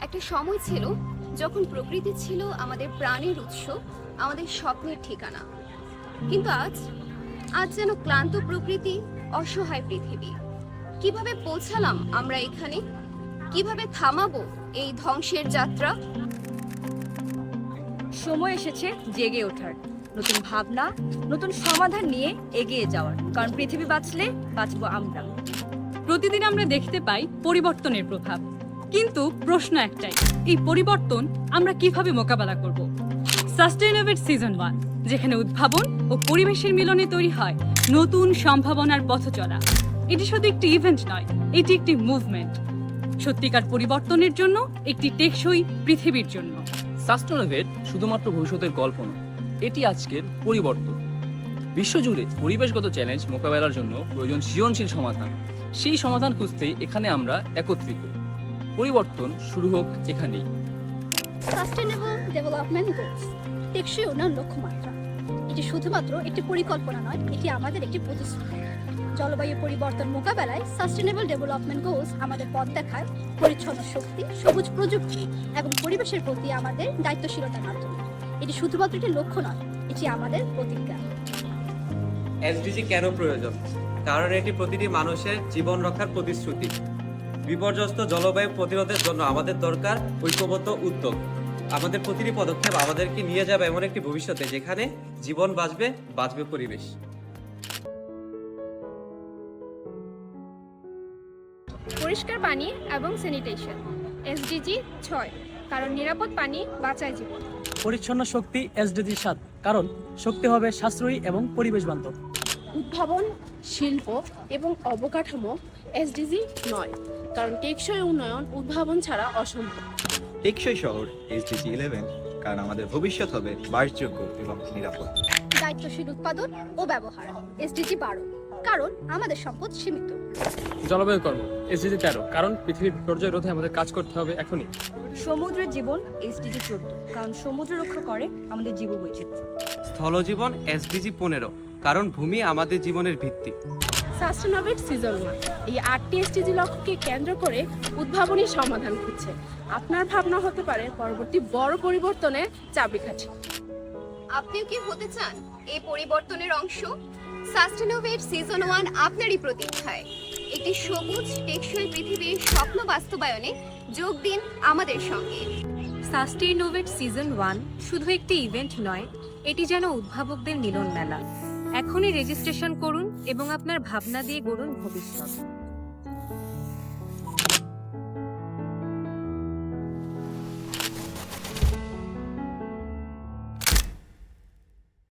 একটা সময় ছিল যখন প্রকৃতি ছিল আমাদের প্রাণের উৎস, আমাদের স্বপ্নের ঠিকানা। কিন্তু আজ যেন ক্লান্ত প্রকৃতি, অসহায় পৃথিবী। কিভাবে পৌঁছালাম আমরা এখানে? কিভাবে থামাবো এই ধ্বংসের যাত্রা? সময় এসেছে জেগে ওঠার, নতুন ভাবনা, নতুন সমাধান নিয়ে এগিয়ে যাওয়ার। কারণ পৃথিবী বাঁচলে বাঁচবো আমরা। প্রতিদিন আমরা দেখতে পাই পরিবর্তনের প্রভাব, কিন্তু প্রশ্ন একটাই, এই পরিবর্তন আমরা কিভাবে মোকাবেলা করব? সাস্টেইনেবল সিজন 1, যেখানে উদ্ভাবন ও পরিবেশের মিলনে তৈরি হয় নতুন সম্ভাবনার পথচলা। এটি শুধু একটি ইভেন্ট নয়, এটি একটি মুভমেন্ট, সত্যিকার পরিবর্তনের জন্য, একটি টেকসই পৃথিবীর জন্য। সাস্টেইনেবল শুধুমাত্র ভবিষ্যতের গল্প নয়, এটি আজকের পরিবর্তন। বিশ্বজুড়ে পরিবেশগত চ্যালেঞ্জ মোকাবেলার জন্য প্রয়োজন সৃজনশীল সমাধান। সেই সমাধান খুঁজতেই এখানে আমরা একত্রিত। পরিবর্তন শুরু হোক এখানেই। সাস্টেনেবল ডেভেলপমেন্ট গোলস, টেকসই উন্নয়ন লক্ষ্যমাত্রা। এটি শুধুমাত্র একটি পরিকল্পনা নয়, এটি আমাদের একটি প্রতিশ্রুতি। জলবায়ু পরিবর্তন মোকাবেলায় সাস্টেনেবল ডেভেলপমেন্ট গোলস আমাদের পথ দেখায় পরিচ্ছন্ন শক্তি, সবুজ প্রযুক্তি এবং পরিবেশের প্রতি আমাদের দায়িত্বশীলতার মাধ্যমে। এটি শুধুমাত্র একটি লক্ষ্য নয়, এটি আমাদের প্রতিজ্ঞা। এসডিজি কেন প্রয়োজন? কারণ এটি প্রতিটি মানুষের জীবন রক্ষার প্রতিশ্রুতি। বিপর্যস্ত জলবায়ু প্রতিরোধের জন্য আমাদের দরকার ঐক্যবদ্ধ উদ্যোগ। আমাদের প্রতিটি পদক্ষেপ আমাদেরকে নিয়ে যাবে এমন একটি ভবিষ্যতে যেখানে জীবন বাঁচবে পরিবেশ। পরিষ্কার পানি এবং স্যানিটেশন, এসডিজি 6, কারণ নিরাপদ পানি বাঁচায় জীবন। পরিচ্ছন্ন শক্তি, এসডিজি 7, কারণ শক্তি হবে সাশ্রয়ী এবং পরিবেশ বান্ধব। উদ্ভাবন, শিল্প এবং অবকাঠামো, এসডিজি 9, কারণ টেকসই উন্নয়ন উদ্ভাবন ছাড়া অসম্ভব। টেকসই শহর, এসডিজি 11, কারণ আমাদের ভবিষ্যৎ হবে বাসযোগ্য এবং নিরাপদ। দায়িত্বশীল উৎপাদন ও ব্যবহার, এসডিজি 12, কারণ আমাদের সম্পদ সীমিত। জলবায়ু কর্ম, এসডিজি 13, কারণ পৃথিবীর বিপর্যয় রোধে আমাদের কাজ করতে হবে এখনই। সমুদ্রের জীবন, এসডিজি 14, কারণ সমুদ্র রক্ষা করে আমাদের জীববৈচিত্র্য। স্থলজীবন, এসডিজি 15, কারণ ভূমি আমাদের জীবনের ভিত্তি। সাস্টেনেবল সিজন 1 এই 8টি এসডিজি লক্ষ্যকে কেন্দ্র করে উদ্ভাবনী সমাধান খুঁজছে। আপনার ভাবনা হতে পারে পরবর্তী বড় পরিবর্তনের চাবিকাঠি। আপনিও কি হতে চান এই পরিবর্তনের অংশ? সাস্টেনেবল সিজন 1 আপনারই প্রতীক্ষায়। একটি সবুজ টেকসই পৃথিবীর স্বপ্ন বাস্তবায়নে যোগ দিন আমাদের সঙ্গে। সাস্টেইনোভেট সিজন 1 শুধু একটি ইভেন্ট নয়, এটি যেন উদ্ভাবকদের মিলন মেলা। এখনই রেজিস্ট্রেশন করুন এবং আপনার ভাবনা দিয়ে গড়ুন ভবিষ্যৎ।